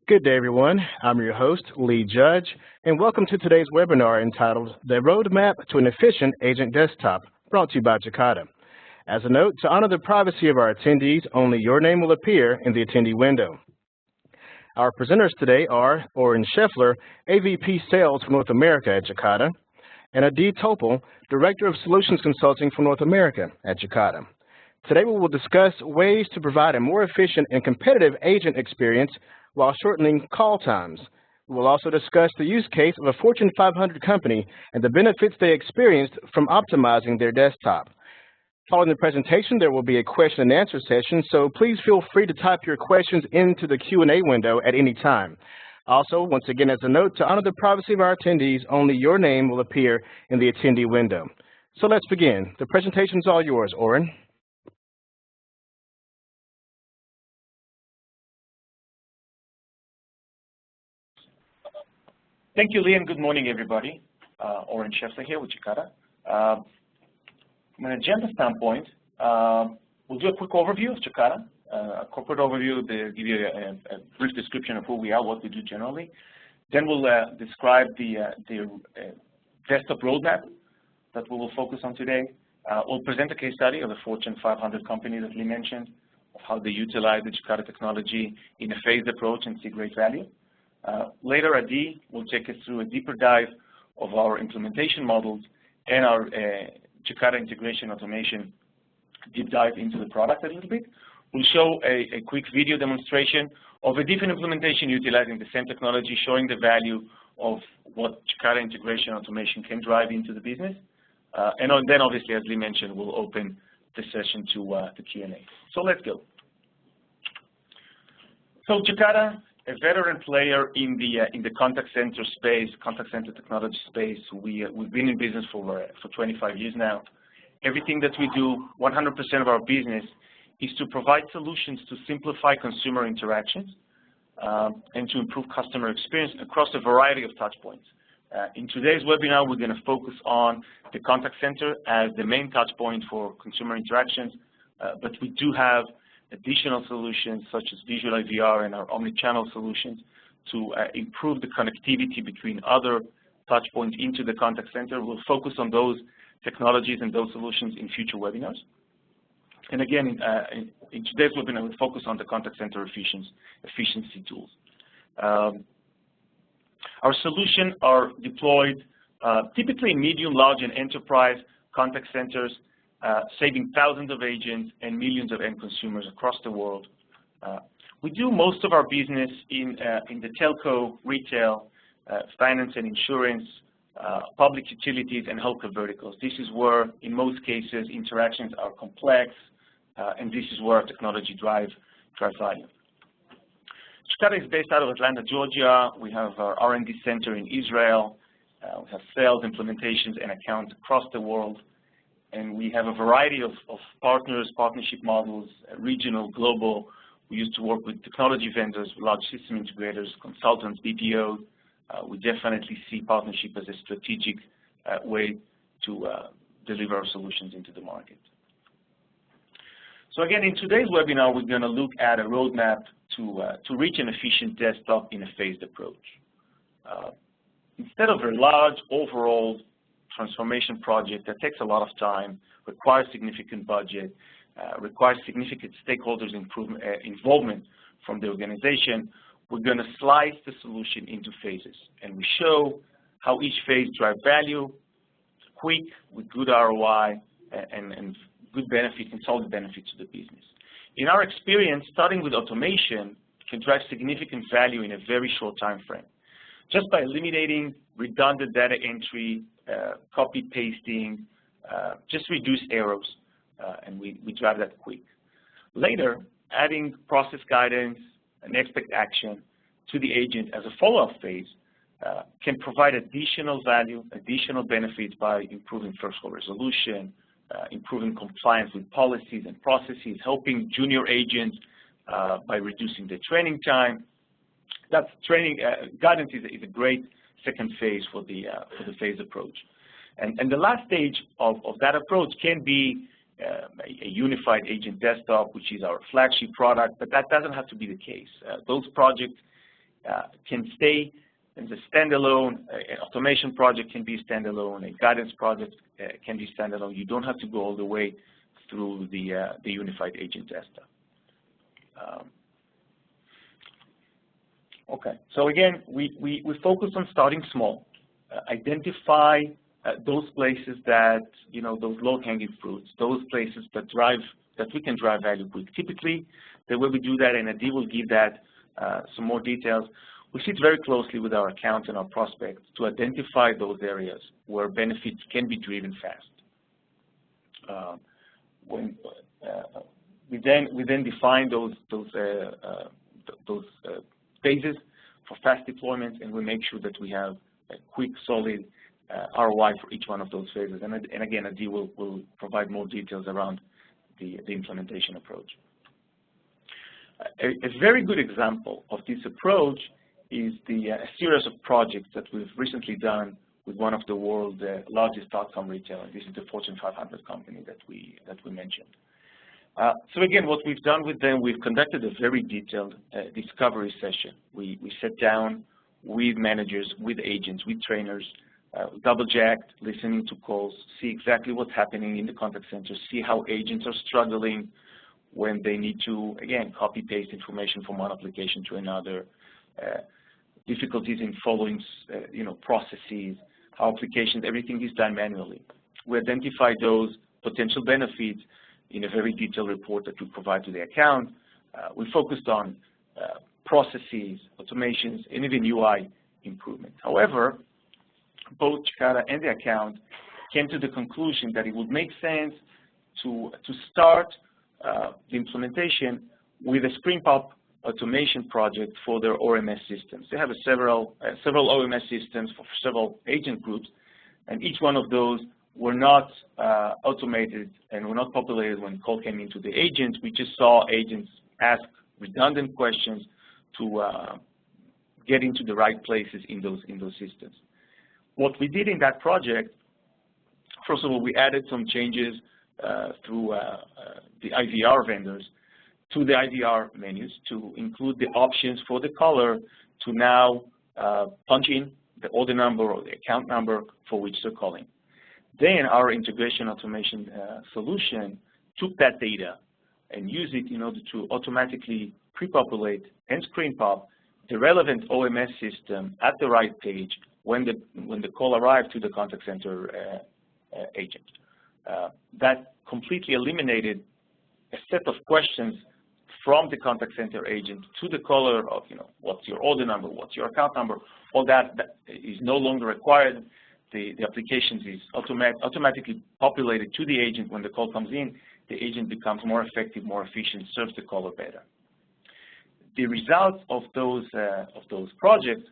Good day, everyone. I'm your host, Lee Judge, and welcome to today's webinar entitled The Roadmap to an Efficient Agent Desktop, brought to you by Jacada. As a note, to honor the privacy of our attendees, only your name will appear in the attendee window. Our presenters today are Oren Scheffler, AVP Sales for North America at Jacada, and Adi Topol, Director of Solutions Consulting for North America at Jacada. Today we will discuss ways to provide a more efficient and competitive agent experience while shortening call times. We will also discuss the use case of a Fortune 500 company and the benefits they experienced from optimizing their desktop. Following the presentation, there will be a question and answer session, so please feel free to type your questions into the Q&A window at any time. Also, once again, as a note, to honor the privacy of our attendees, only your name will appear in the attendee window. So let's begin. The presentation is all yours, Oren. Thank you, Lee, and good morning, everybody. Oren Scheffler here with Jacada. From an agenda standpoint, we'll do a quick overview of Jacada, a corporate overview to give you a brief description of who we are, what we do generally. Then we'll describe the desktop roadmap that we will focus on today. We'll present a case study of a Fortune 500 company that Lee mentioned, of how they utilize the Jacada technology in a phased approach and see great value. Later, Adi will take us through a deeper dive of our implementation models and our Jacada integration automation deep dive into the product a little bit. We'll show a quick video demonstration of a different implementation utilizing the same technology, showing the value of what Jacada integration automation can drive into the business. And then, obviously, as Lee mentioned, we'll open the session to Q&A. So let's go. So Jacada, a veteran player in the contact center space, contact center technology space. We've been in business for 25 years now. Everything that we do, 100% of our business, is to provide solutions to simplify consumer interactions and to improve customer experience across a variety of touch points. In today's webinar, we're going to focus on the contact center as the main touch point for consumer interactions, but we do have additional solutions such as Visual IVR and our omni-channel solutions to improve the connectivity between other touch points into the contact center. We'll focus on those technologies and those solutions in future webinars. And again, in today's webinar, we'll focus on the contact center efficiency tools. Our solutions are deployed typically in medium, large, and enterprise contact centers, saving thousands of agents and millions of end consumers across the world. We do most of our business in the telco, retail, finance and insurance, public utilities, and healthcare verticals. This is where, in most cases, interactions are complex, and this is where our technology drives value. Jacada is based out of Atlanta, Georgia. We have our R&D center in Israel. We have sales, implementations, and accounts across the world. And we have a variety of partners, partnership models, regional, global. We used to work with technology vendors, large system integrators, consultants, BPOs. We definitely see partnership as a strategic way to deliver our solutions into the market. So again, in today's webinar, we're going to look at a roadmap to reach an efficient desktop in a phased approach. Instead of a large overall transformation project that takes a lot of time, requires significant budget, requires significant stakeholders involvement from the organization, we're going to slice the solution into phases. And we show how each phase drives value, quick, with good ROI, and good benefits and solid benefits to the business. In our experience, starting with automation can drive significant value in a very short time frame. Just by eliminating redundant data entry, copy pasting, just reduce errors, and we drive that quick. Later, adding process guidance and expect action to the agent as a follow-up phase can provide additional value, additional benefits by improving first call resolution, improving compliance with policies and processes, helping junior agents by reducing the training time. That's training guidance is a great second phase for the phase approach. And the last stage of that approach can be a unified agent desktop, which is our flagship product, but that doesn't have to be the case. Those projects can stay as a standalone. An automation project can be standalone. A guidance project can be standalone. You don't have to go all the way through the unified agent desktop. Okay, so again, we focus on starting small, identify those places that, those low-hanging fruits, those places that we can drive value quick. Typically, the way we do that, and Adi will give that some more details, we sit very closely with our accounts and our prospects to identify those areas where benefits can be driven fast. We then define those phases for fast deployment, and we make sure that we have a quick, solid ROI for each one of those phases. And again, Adi will provide more details around the implementation approach. A very good example of this approach is the series of projects that we've recently done with one of the world's largest .com retailers. This is the Fortune 500 company that we mentioned. So again, what we've done with them, we've conducted a very detailed discovery session. We sat down with managers, with agents, with trainers, double-checked, listening to calls, see exactly what's happening in the contact center, see how agents are struggling when they need to, again, copy-paste information from one application to another, difficulties in following, processes, how applications, everything is done manually. We identify those potential benefits in a very detailed report that we provide to the account. We focused on processes, automations, and even UI improvement. However, both Jacada and the account came to the conclusion that it would make sense to start the implementation with a Screen Pop automation project for their OMS systems. They have several OMS systems for several agent groups, and each one of those were not automated and were not populated when call came into the agent. We just saw agents ask redundant questions to get into the right places in those systems. What we did in that project, first of all, we added some changes through the IVR vendors to the IVR menus to include the options for the caller to now punch in the order number or the account number for which they're calling. Then our integration automation solution took that data and used it in order to automatically pre-populate and screen pop the relevant OMS system at the right page when the call arrived to the contact center agent. That completely eliminated a set of questions from the contact center agent to the caller of, what's your order number, what's your account number. All that is no longer required. The application is automatically populated to the agent when the call comes in. The agent becomes more effective, more efficient, serves the caller better. The results of those projects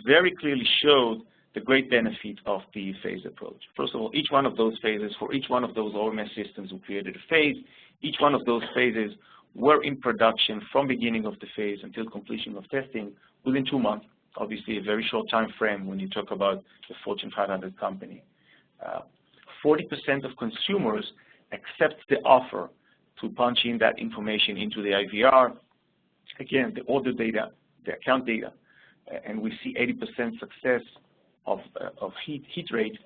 very clearly showed the great benefit of the phase approach. First of all, each one of those phases, for each one of those OMS systems, we created a phase. Each one of those phases were in production from beginning of the phase until completion of testing within 2 months. Obviously, a very short time frame when you talk about the Fortune 500 company. 40% of consumers accept the offer to punch in that information into the IVR. Again, the order data, the account data, and we see 80% success of hit rate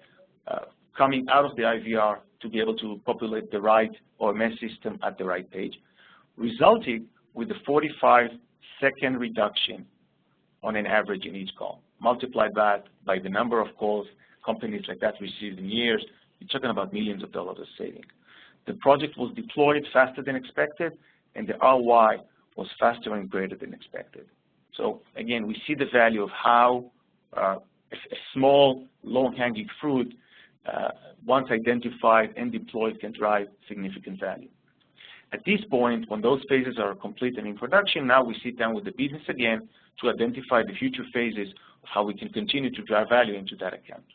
coming out of the IVR to be able to populate the right OMS system at the right page, resulting with a 45-second reduction on an average in each call. Multiply that by the number of calls companies like that received in years, you're talking about millions of dollars of saving. The project was deployed faster than expected, and the ROI was faster and greater than expected. So again, we see the value of how a small, low-hanging fruit, once identified and deployed, can drive significant value. At this point, when those phases are complete and in production, now we sit down with the business again to identify the future phases of how we can continue to drive value into that account.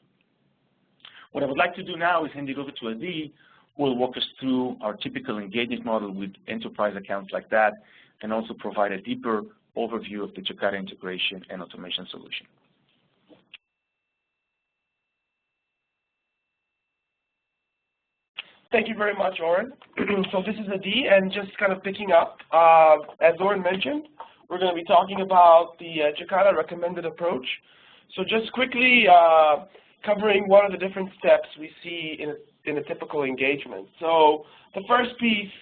What I would like to do now is hand it over to Adi, who will walk us through our typical engagement model with enterprise accounts like that, and also provide a deeper overview of the Jacada integration and automation solution. Thank you very much, Oren. So this is Adi, and just kind of picking up, as Oren mentioned, we're going to be talking about the Jacada recommended approach. So just quickly covering what are the different steps we see in a typical engagement. So the first piece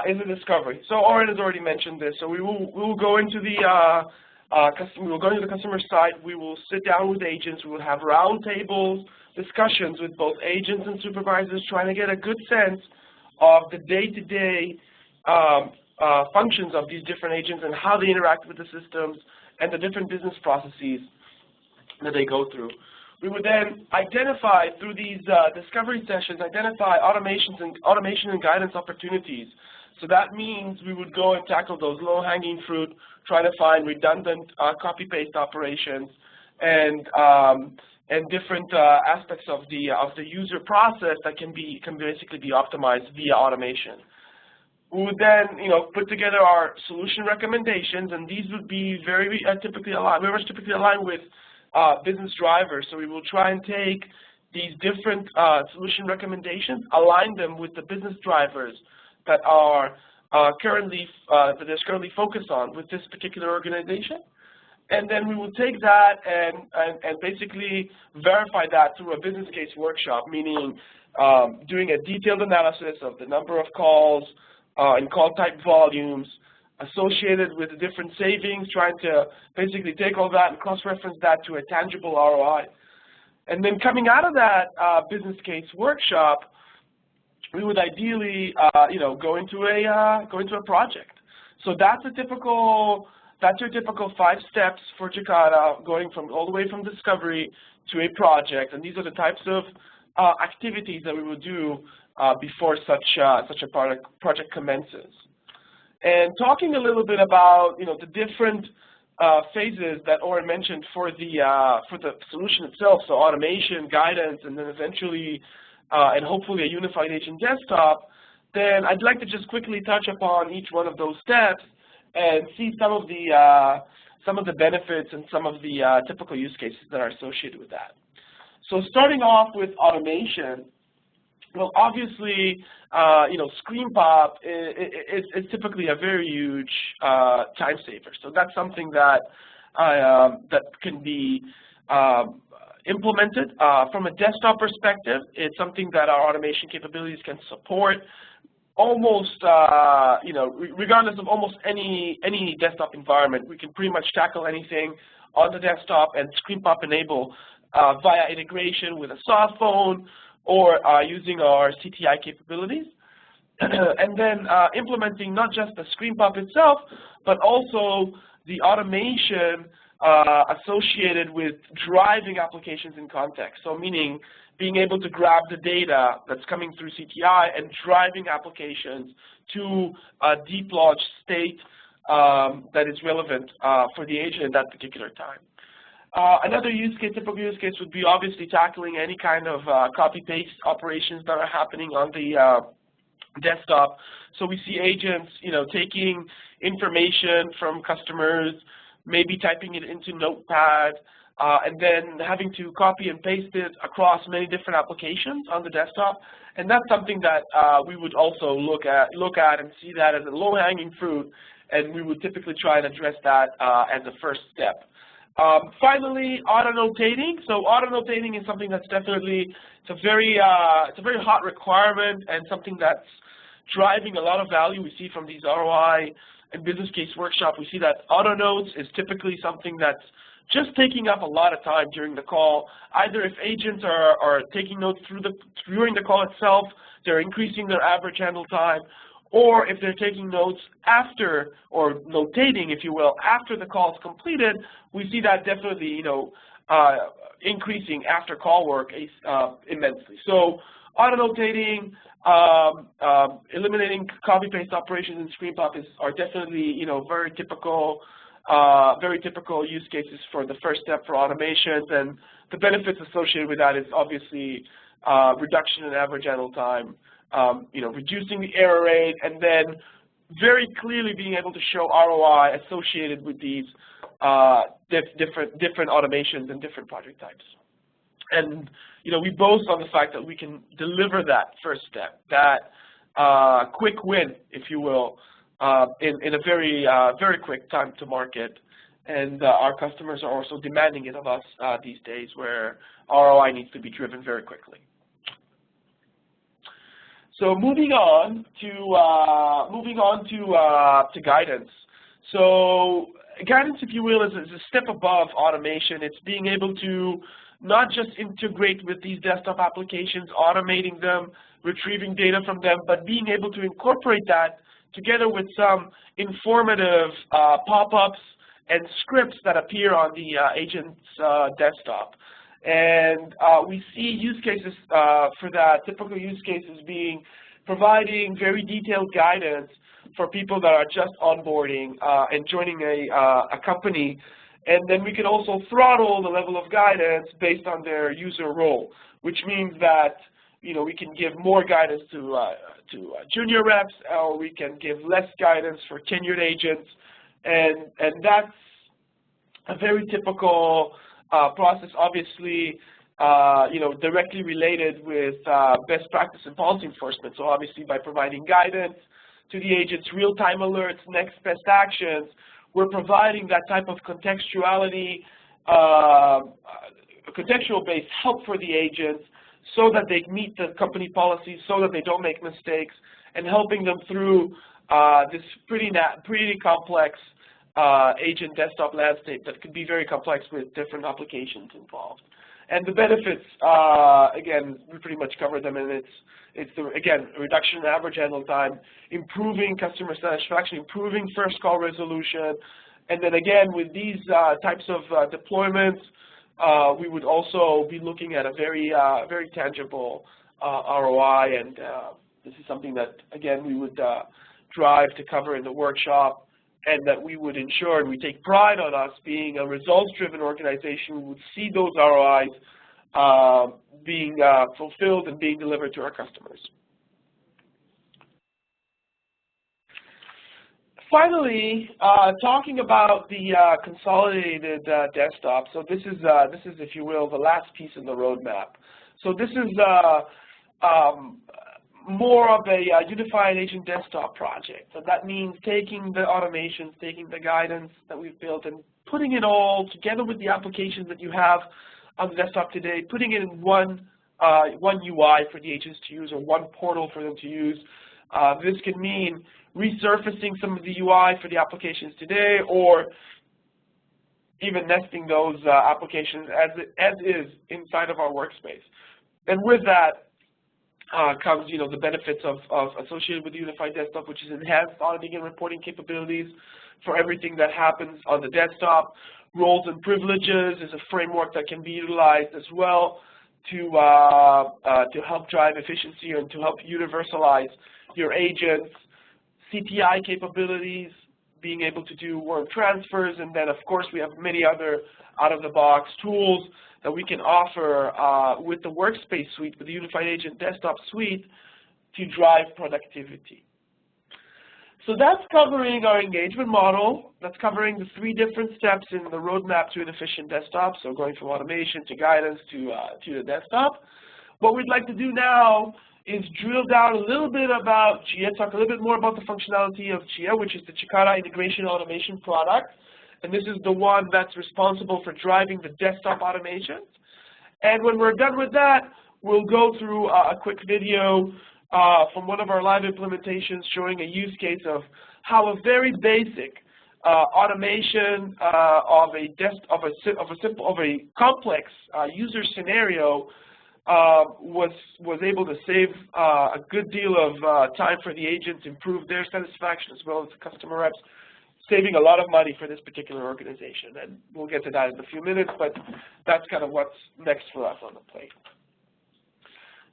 is the discovery. So Oren has already mentioned this. So we will go into the customer site. We will sit down with agents. We will have roundtables, discussions with both agents and supervisors, trying to get a good sense of the day-to-day functions of these different agents and how they interact with the systems and the different business processes that they go through. We would then identify through these discovery sessions, identify automation and guidance opportunities. So that means we would go and tackle those low-hanging fruit, try to find redundant copy-paste operations and different aspects of the user process that can basically be optimized via automation. We would then, put together our solution recommendations, and these would be very typically aligned with business drivers. So we will try and take these different solution recommendations, align them with the business drivers that are currently focused on with this particular organization. And then we will take that and basically verify that through a business case workshop, meaning doing a detailed analysis of the number of calls and call type volumes associated with the different savings, trying to basically take all that and cross-reference that to a tangible ROI. And then coming out of that business case workshop, we would ideally, go into a project. So that's your typical 5 steps for Jacada, going all the way from discovery to a project. And these are the types of activities that we will do before such a project commences. And talking a little bit about the different phases that Oren mentioned for the solution itself, so automation, guidance, and then eventually and hopefully a unified agent desktop, then I'd like to just quickly touch upon each one of those steps and see some of the benefits and some of the typical use cases that are associated with that. So starting off with automation, well, obviously, screen pop is typically a very huge time saver. So that's something that can be implemented from a desktop perspective. It's something that our automation capabilities can support almost, regardless of almost any desktop environment. We can pretty much tackle anything on the desktop and screen pop enable via integration with a soft phone or using our CTI capabilities. And then implementing not just the screen pop itself, but also the automation associated with driving applications in context. So meaning being able to grab the data that's coming through CTI and driving applications to a deep lodge state that is relevant for the agent at that particular time. Another typical use case would be obviously tackling any kind of copy-paste operations that are happening on the desktop. So we see agents, taking information from customers, maybe typing it into Notepad, and then having to copy and paste it across many different applications on the desktop. And that's something that we would also look at and see that as a low-hanging fruit, and we would typically try and address that as a first step. Finally, auto-notating. So auto-notating is something that's definitely, it's a very hot requirement and something that's driving a lot of value we see from these ROI and business case workshop. We see that auto notes is typically something that's just taking up a lot of time during the call. Either if agents are taking notes during the call itself, they're increasing their average handle time, or if they're taking notes after, or notating, if you will, after the call is completed, we see that definitely, increasing after call work immensely. So auto-notating, eliminating copy-paste operations in screen pop are definitely, very typical use cases for the first step for automations, and the benefits associated with that is obviously reduction in average handle time, reducing the error rate, and then very clearly being able to show ROI associated with these different automations and different project types. And we boast on the fact that we can deliver that first step, that quick win, if you will, in a very quick time to market. And our customers are also demanding it of us these days, where ROI needs to be driven very quickly. So moving on to guidance. So guidance, if you will, is a step above automation. It's being able to not just integrate with these desktop applications, automating them, retrieving data from them, but being able to incorporate that together with some informative pop-ups and scripts that appear on the agent's desktop. And we see use cases for that, typical use cases being providing very detailed guidance for people that are just onboarding and joining a company. And then we can also throttle the level of guidance based on their user role, which means that we can give more guidance to junior reps, or we can give less guidance for tenured agents. And that's a very typical process, obviously, directly related with best practice and policy enforcement. So obviously, by providing guidance to the agents, real-time alerts, next best actions, we're providing that type of contextuality, contextual-based help for the agents so that they meet the company policies, so that they don't make mistakes, and helping them through this pretty complex agent desktop landscape that could be very complex with different applications involved. And the benefits, again, we pretty much covered them, and it's again, reduction in average handle time, improving customer satisfaction, improving first call resolution, and then again, with these types of deployments, we would also be looking at a very tangible ROI, and this is something that, again, we would drive to cover in the workshop, and that we would ensure, and we take pride on us being a results-driven organization. We would see those ROIs being fulfilled and being delivered to our customers. Finally, talking about the consolidated desktop. So this is, if you will, the last piece in the roadmap. So this is more of a unified agent desktop project. So that means taking the automations, taking the guidance that we've built, and putting it all together with the applications that you have on the desktop today, putting it in one UI for the agents to use, or one portal for them to use. This can mean resurfacing some of the UI for the applications today, or even nesting those applications as is inside of our workspace. And with that comes, the benefits of associated with the unified desktop, which is enhanced auditing and reporting capabilities for everything that happens on the desktop. Roles and privileges is a framework that can be utilized as well to help drive efficiency and to help universalize your agents. CPI capabilities, being able to do work transfers, and then of course we have many other out-of-the-box tools that we can offer with the workspace suite, with the Unified Agent Desktop suite, to drive productivity. So that's covering our engagement model. That's covering the 3 different steps in the roadmap to an efficient desktop, so going from automation to guidance to the desktop. What we'd like to do now is drill down a little bit about Jia, talk a little bit more about the functionality of Jia, which is the Jacada integration automation product. And this is the one that's responsible for driving the desktop automations. And when we're done with that, we'll go through a quick video from one of our live implementations showing a use case of how a very basic automation of a complex user scenario was able to save a good deal of time for the agents, improve their satisfaction as well as the customer reps, saving a lot of money for this particular organization. And we'll get to that in a few minutes, but that's kind of what's next for us on the plate.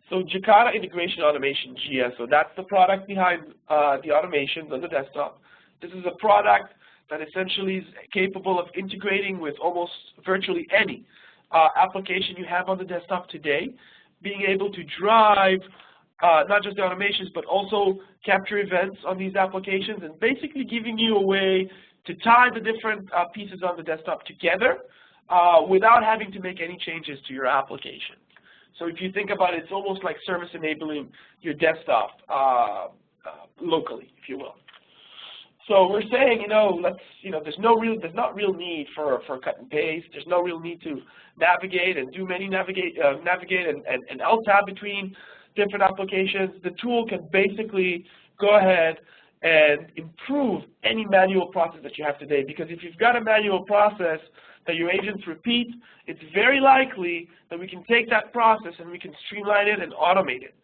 So Jacada Integration Automation, Jia, so that's the product behind the automations on the desktop. This is a product that essentially is capable of integrating with almost virtually any application you have on the desktop today, being able to drive not just the automations, but also capture events on these applications, and basically giving you a way to tie the different pieces on the desktop together without having to make any changes to your application. So if you think about it, it's almost like service enabling your desktop locally, if you will. So we're saying, there's not real need for cut and paste. There's no real need to navigate and do many navigate and alt tab between different applications. The tool can basically go ahead and improve any manual process that you have today. Because if you've got a manual process that your agents repeat, it's very likely that we can take that process and we can streamline it and automate it.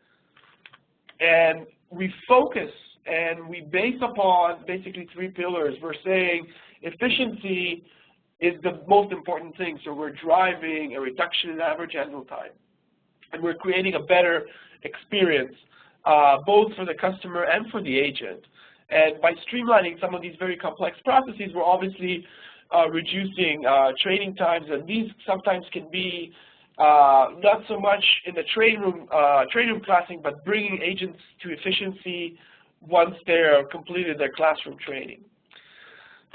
And we focus and we base upon basically 3 pillars. We're saying efficiency is the most important thing. So we're driving a reduction in average handle time. And we're creating a better experience, both for the customer and for the agent. And by streamlining some of these very complex processes, we're obviously reducing training times, and these sometimes can be not so much in the training room classing, but bringing agents to efficiency once they're completed their classroom training.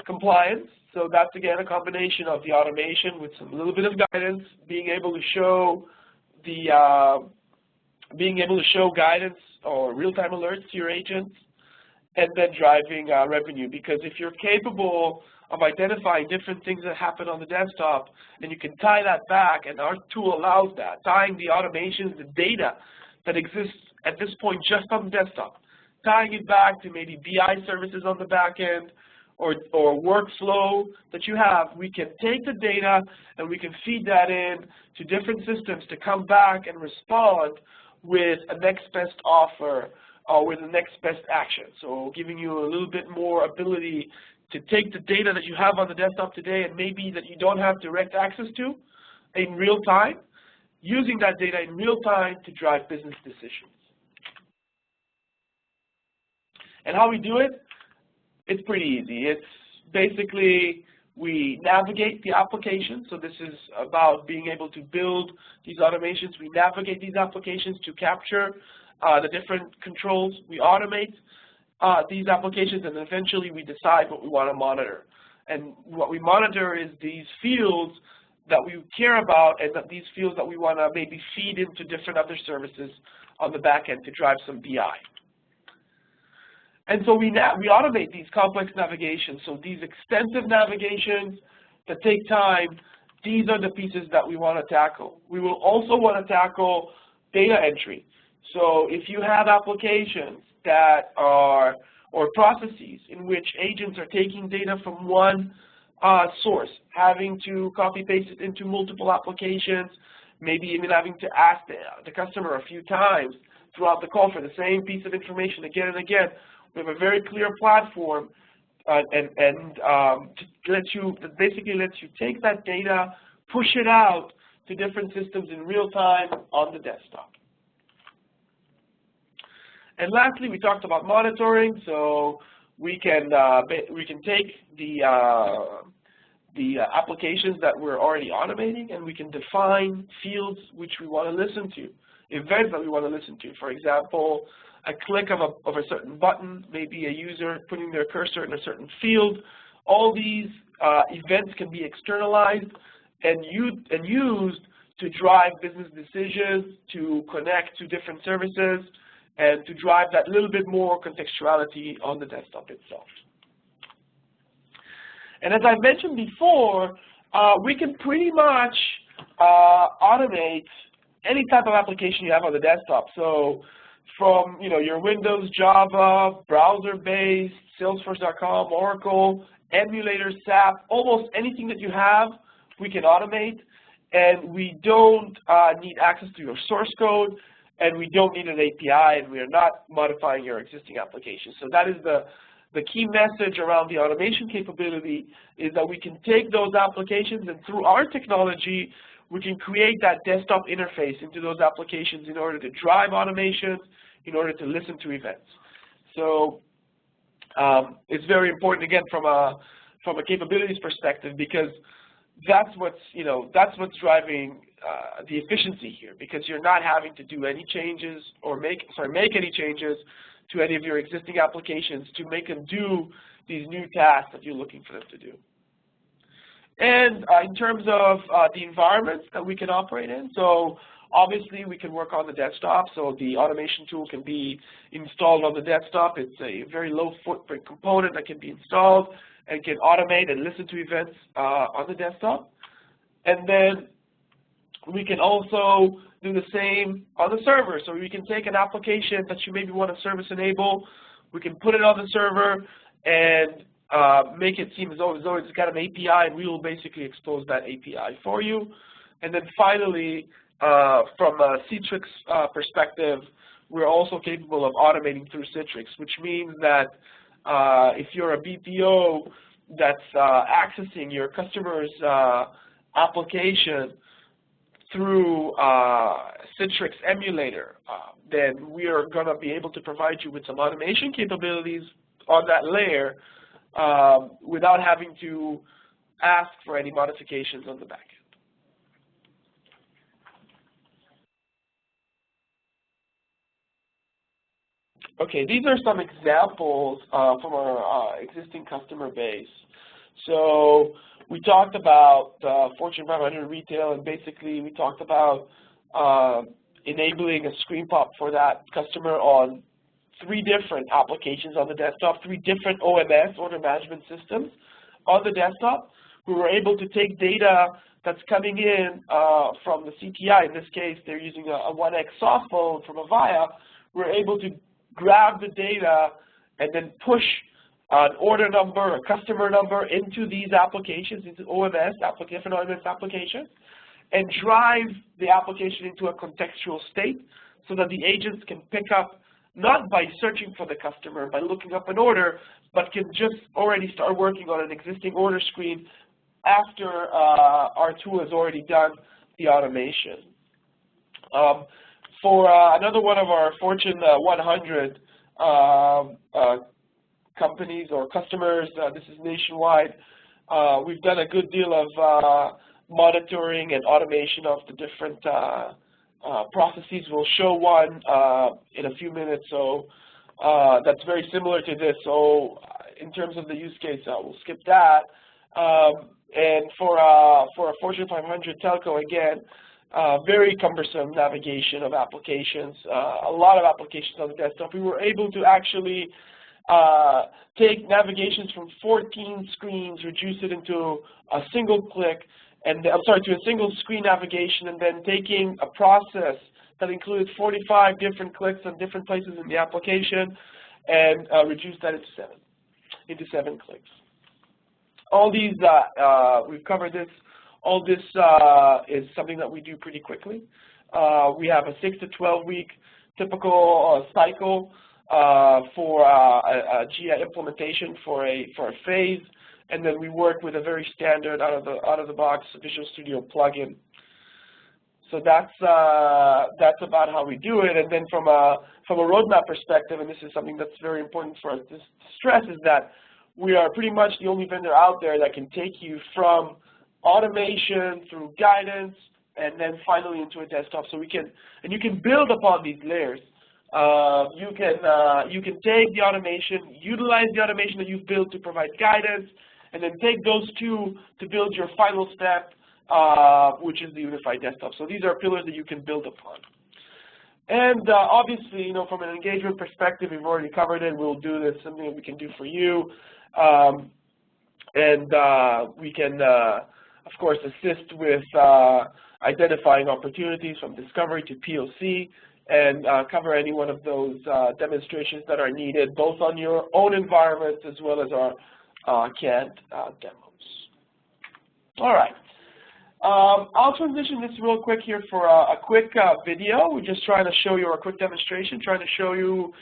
Compliance, so that's again a combination of the automation with some little bit of guidance, being able to show guidance or real-time alerts to your agents, and then driving revenue. Because if you're capable of identifying different things that happen on the desktop, and you can tie that back, and our tool allows that, tying the automations, the data that exists at this point just on the desktop, tying it back to maybe BI services on the back end, or workflow that you have, we can take the data and we can feed that in to different systems to come back and respond with a next best offer or with the next best action. So giving you a little bit more ability to take the data that you have on the desktop today and maybe that you don't have direct access to in real time, using that data in real time to drive business decisions. And how we do it? It's pretty easy. It's basically we navigate the application. So this is about being able to build these automations. We navigate these applications to capture the different controls. We automate these applications, and eventually we decide what we want to monitor. And what we monitor is these fields that we care about, and that these fields that we want to maybe feed into different other services on the back end to drive some BI. And so we automate these complex navigations. So these extensive navigations that take time, these are the pieces that we want to tackle. We will also want to tackle data entry. So if you have applications that are, or processes in which agents are taking data from one source, having to copy paste it into multiple applications, maybe even having to ask the customer a few times throughout the call for the same piece of information again and again, we have a very clear platform that basically lets you take that data, push it out to different systems in real time on the desktop. And lastly, we talked about monitoring. So we can take the applications that we're already automating, and we can define fields which we want to listen to, events that we want to listen to. For example, a click of a certain button, maybe a user putting their cursor in a certain field. All these events can be externalized and used to drive business decisions, to connect to different services, and to drive that little bit more contextuality on the desktop itself. And as I mentioned before, we can pretty much automate any type of application you have on the desktop. So from your Windows, Java, browser-based, Salesforce.com, Oracle, emulator, SAP, almost anything that you have, we can automate. And we don't need access to your source code, and we don't need an API, and we are not modifying your existing application. So that is the key message around the automation capability, is that we can take those applications, and through our technology, we can create that desktop interface into those applications in order to drive automations, in order to listen to events. So it's very important, again, from a capabilities perspective, because that's what's driving the efficiency here, because you're not having to do any changes or make any changes to any of your existing applications to make them do these new tasks that you're looking for them to do. And in terms of the environments that we can operate in, so Obviously, we can work on the desktop, so the automation tool can be installed on the desktop. It's a very low footprint component that can be installed and can automate and listen to events on the desktop. And then we can also do the same on the server. So we can take an application that you maybe want to service enable, we can put it on the server and make it seem as though it's got an API, and we will basically expose that API for you. And then finally, from a Citrix perspective, we're also capable of automating through Citrix, which means that if you're a BPO that's accessing your customer's application through Citrix emulator, then we are going to be able to provide you with some automation capabilities on that layer without having to ask for any modifications on the back end. Okay, these are some examples from our existing customer base. So we talked about Fortune 500 retail, and basically we talked about enabling a screen pop for that customer on 3 different applications on the desktop, 3 different OMS, order management systems, on the desktop. We were able to take data that's coming in from the CTI. In this case, they're using a 1X soft phone from Avaya. We're able to grab the data and then push an order number, a customer number into these applications, into OMS, different OMS applications, and drive the application into a contextual state so that the agents can pick up, not by searching for the customer, by looking up an order, but can just already start working on an existing order screen after our tool has already done the automation. For another one of our Fortune 100 companies or customers, this is nationwide, we've done a good deal of monitoring and automation of the different processes. We'll show one in a few minutes, so that's very similar to this. So in terms of the use case, we'll skip that. And for a Fortune 500 telco, again, very cumbersome navigation of applications, a lot of applications on the desktop. We were able to actually take navigations from 14 screens, reduce it into a single click, and to a single screen navigation, and then taking a process that included 45 different clicks on different places in the application, and reduce that into 7 clicks. All these, we've covered this. All this is something that we do pretty quickly. We have a 6 to 12 week typical cycle for a GI implementation for a phase, and then we work with a very standard out of the box Visual Studio plugin. So that's about how we do it. And then from a roadmap perspective, and this is something that's very important for us to stress, is that we are pretty much the only vendor out there that can take you from automation through guidance and then finally into a desktop. So you can build upon these layers. You can take the automation, utilize the automation that you've built to provide guidance, and then take those two to build your final step, which is the unified desktop. So these are pillars that you can build upon. And obviously, from an engagement perspective, we've already covered it. We'll do this, something that we can do for you. And we can, of course, assist with identifying opportunities from discovery to POC, and cover any one of those demonstrations that are needed, both on your own environments as well as our CAD demos. All right. I'll transition this real quick here for a quick video. We're just trying to show you a quick demonstration, trying to show you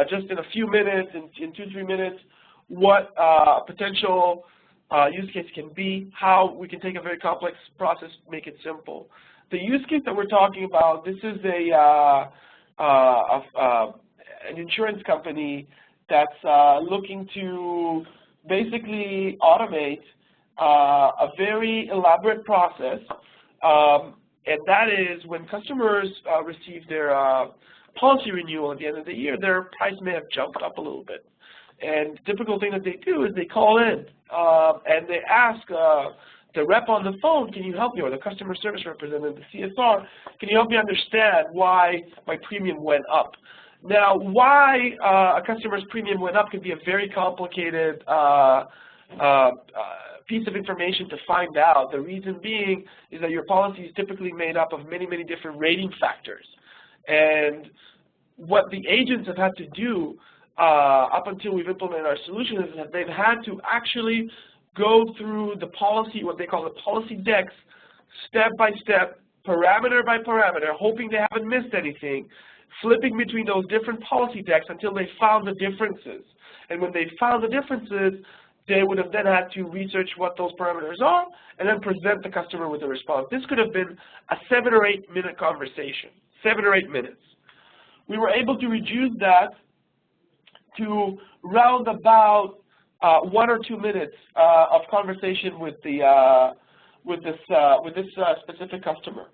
just in a few minutes, in 2-3 minutes, what a potential use case can be, how we can take a very complex process, make it simple. The use case that we're talking about, this is an insurance company that's looking to basically automate a very elaborate process, and that is when customers receive their policy renewal at the end of the year, their price may have jumped up a little bit. And the typical thing that they do is they call in and they ask the rep on the phone, can you help me, or the customer service representative, the CSR, can you help me understand why my premium went up? Now, why a customer's premium went up can be a very complicated piece of information to find out. The reason being is that your policy is typically made up of many, many different rating factors. And what the agents have had to do up until we've implemented our solution is that they've had to actually go through the policy, what they call the policy decks, step by step, parameter by parameter, hoping they haven't missed anything, flipping between those different policy decks until they found the differences. And when they found the differences, they would have then had to research what those parameters are and then present the customer with a response. This could have been a 7 or 8 minute conversation, 7 or 8 minutes. We were able to reduce that to round about 1 or 2 minutes of conversation with this specific customer.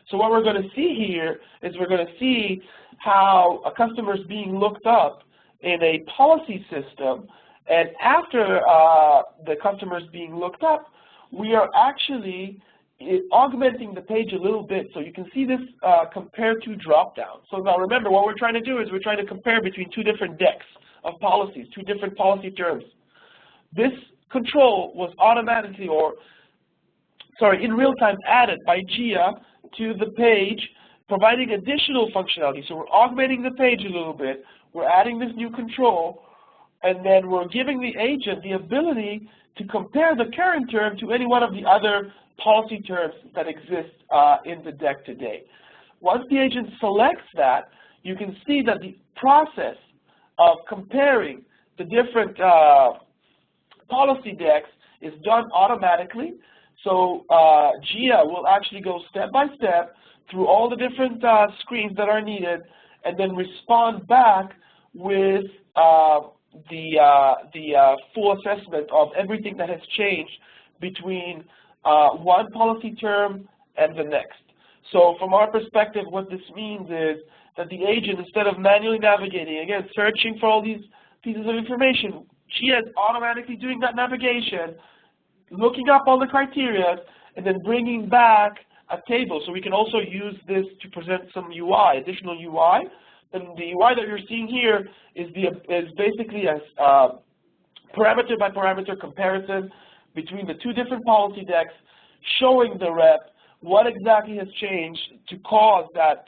So what we're going to see here is we're going to see how a customer is being looked up in a policy system, and after the customer is being looked up, we are actually augmenting the page a little bit. So you can see this compare to drop-down. So now remember, what we're trying to do is we're trying to compare between 2 different decks of policies, 2 different policy terms. This control was automatically, in real time added by GIA to the page, providing additional functionality. So we're augmenting the page a little bit, we're adding this new control, and then we're giving the agent the ability to compare the current term to any one of the other policy terms that exist in the deck today. Once the agent selects that, you can see that the process of comparing the different policy decks is done automatically. So GIA will actually go step by step through all the different screens that are needed and then respond back with the full assessment of everything that has changed between one policy term and the next. So from our perspective, what this means is that the agent, instead of manually navigating, again, searching for all these pieces of information, GIA is automatically doing that navigation, looking up all the criteria, and then bringing back a table. So we can also use this to present some UI, additional UI. And the UI that you're seeing here is basically a parameter by parameter comparison between the 2 different policy decks, showing the rep what exactly has changed to cause that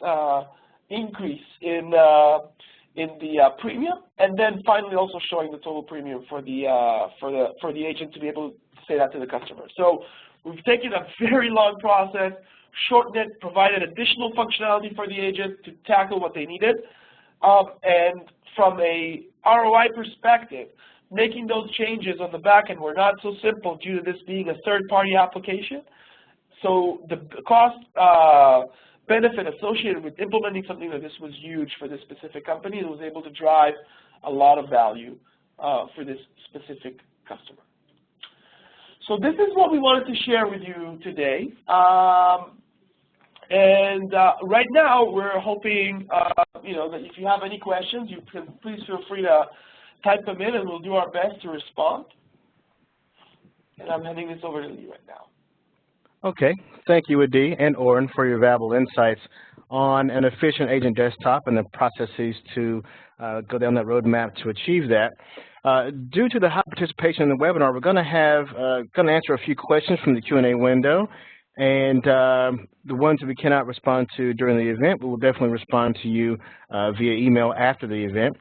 increase in the premium, and then finally also showing the total premium for the agent to be able to say that to the customer. So we've taken a very long process, shortened it, provided additional functionality for the agent to tackle what they needed, and from a ROI perspective, making those changes on the back end were not so simple due to this being a third-party application. So the cost benefit associated with implementing something like this was huge for this specific company. It was able to drive a lot of value for this specific customer. So this is what we wanted to share with you today. Right now, we're hoping that if you have any questions, you can please feel free to type them in, and we'll do our best to respond. And I'm handing this over to Lee right now. Okay. Thank you, Adi and Oren, for your valuable insights on an efficient agent desktop and the processes to go down that roadmap to achieve that. Due to the high participation in the webinar, we're going to answer a few questions from the Q&A window, and the ones that we cannot respond to during the event, we will definitely respond to you via email after the event.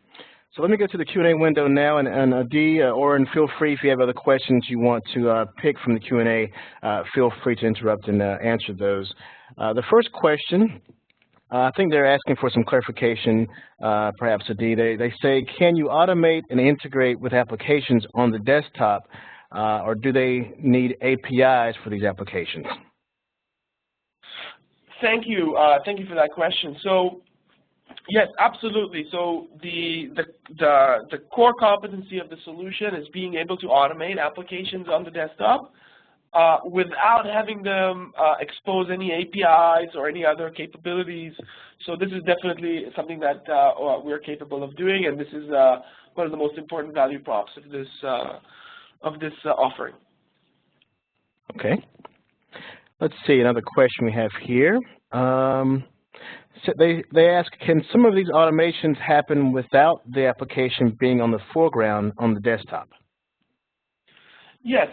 So let me go to the Q&A window now, and Adi, Oren, feel free if you have other questions you want to pick from the Q&A, feel free to interrupt and answer those. The first question, I think they're asking for some clarification, perhaps, Adi. They say, can you automate and integrate with applications on the desktop, or do they need APIs for these applications? Thank you. Thank you for that question. So, yes, absolutely. So the core competency of the solution is being able to automate applications on the desktop without having them expose any APIs or any other capabilities. So this is definitely something that we're capable of doing, and this is one of the most important value props of this offering. Okay. Let's see, another question we have here. So they ask, can some of these automations happen without the application being on the foreground on the desktop? Yes.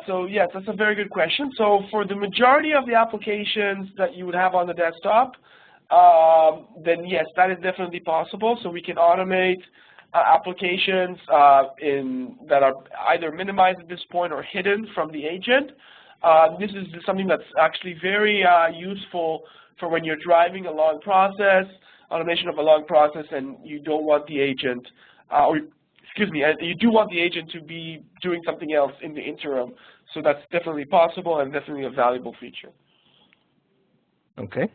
So yes, that's a very good question. So for the majority of the applications that you would have on the desktop, then yes, that is definitely possible. So we can automate applications that are either minimized at this point or hidden from the agent. This is something that's actually very useful for when you're driving a long process, automation of a long process, and you don't want the agent, you do want the agent to be doing something else in the interim. So that's definitely possible and definitely a valuable feature. Okay.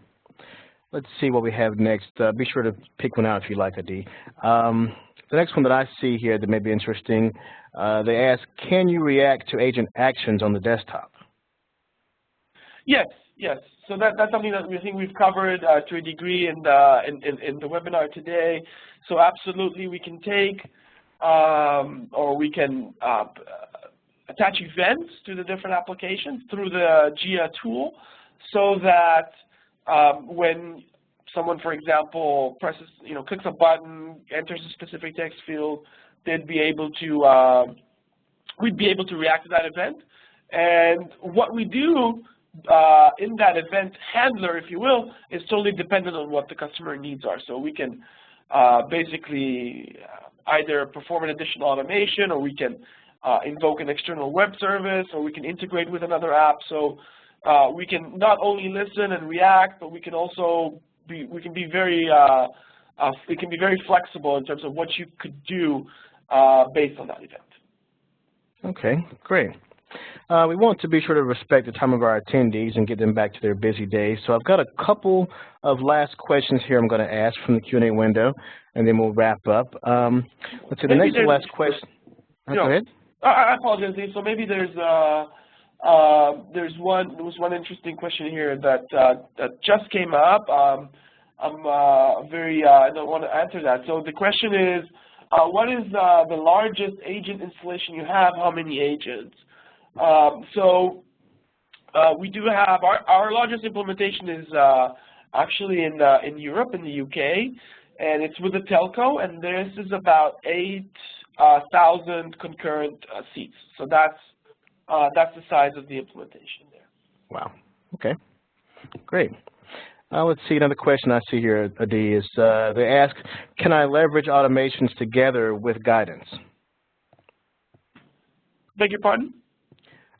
Let's see what we have next. Be sure to pick one out if you like, Adi. The next one that I see here that may be interesting, they ask, can you react to agent actions on the desktop? Yes, yes. So that's something that we think we've covered to a degree in the webinar today. So absolutely, we can take or we can attach events to the different applications through the GIA tool, so that when someone, for example, presses, clicks a button, enters a specific text field, they'd be able to, we'd be able to react to that event. And what we do in that event handler, if you will, is totally dependent on what the customer needs are. So we can basically either perform an additional automation, or we can invoke an external web service, or we can integrate with another app. So we can not only listen and react, but we can also be very flexible in terms of what you could do based on that event. Okay, great. We want to be sure to respect the time of our attendees and get them back to their busy days. So I've got a couple of last questions here I'm going to ask from the Q&A window, and then we'll wrap up. Let's see, the next to last question. Go ahead. I apologize, Dave. So maybe there was one interesting question here that just came up. I don't want to answer that. So the question is, what is the largest agent installation you have? How many agents? So we do have our largest implementation is actually in Europe, in the UK, and it's with a telco, and this is about 8,000 concurrent seats. So that's the size of the implementation there. Wow. Okay. Great. Let's see, another question I see here, Adi, is they ask, can I leverage automations together with guidance? Beg your pardon?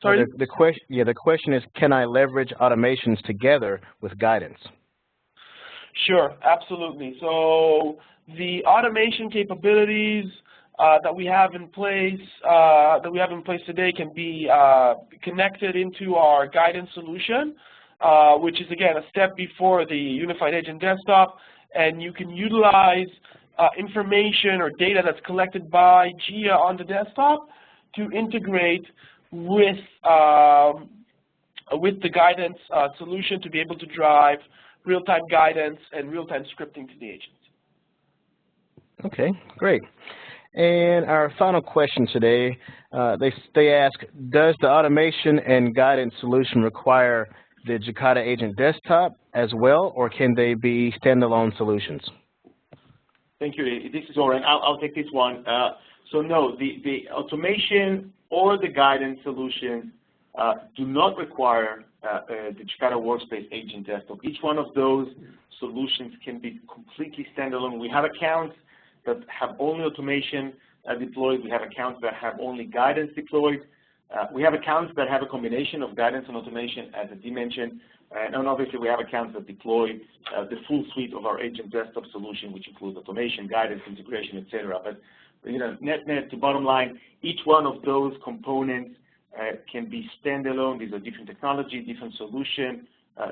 Sorry? The question is, can I leverage automations together with guidance? Sure, absolutely. So the automation capabilities that we have in place today can be connected into our guidance solution, which is again a step before the Unified Agent Desktop, and you can utilize information or data that's collected by GIA on the desktop to integrate with the guidance solution to be able to drive real-time guidance and real-time scripting to the agents. Okay, great. And our final question today, they ask, does the automation and guidance solution require the Jacada Agent Desktop as well, or can they be standalone solutions? Thank you. This is Oren. I'll take this one. So no, the automation or the guidance solution do not require the Jacada Workspace Agent Desktop. Each one of those solutions can be completely standalone. We have accounts that have only automation deployed. We have accounts that have only guidance deployed. We have accounts that have a combination of guidance and automation, as Adi mentioned. And obviously, we have accounts that deploy the full suite of our Agent Desktop solution, which includes automation, guidance, integration, etc. But net to bottom line, each one of those components can be standalone. These are different technology, different solution.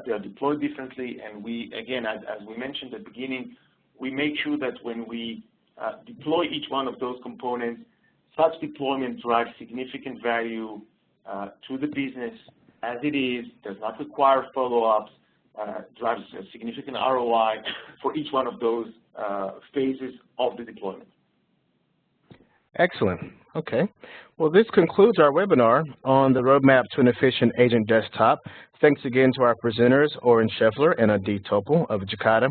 They are deployed differently. And we, again, as we mentioned at the beginning, we make sure that when we deploy each one of those components, such deployment drives significant value to the business as it is, does not require follow-ups, drives a significant ROI for each one of those phases of the deployment. Excellent. Okay. Well, this concludes our webinar on the roadmap to an efficient agent desktop. Thanks again to our presenters, Oren Scheffler and Adi Topol of Jacada.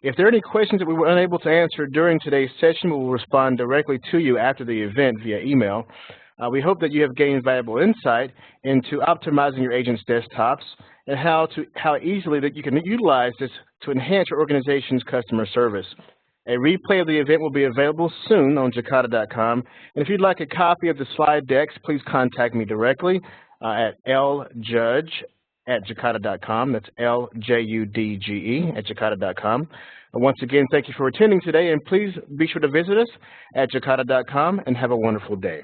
If there are any questions that we were unable to answer during today's session, we will respond directly to you after the event via email. We hope that you have gained valuable insight into optimizing your agent's desktops and how easily that you can utilize this to enhance your organization's customer service. A replay of the event will be available soon on Jacada.com. And if you'd like a copy of the slide decks, please contact me directly at ljudge@Jacada.com. That's LJUDGE at Jacada.com. Once again, thank you for attending today, and please be sure to visit us at Jacada.com and have a wonderful day.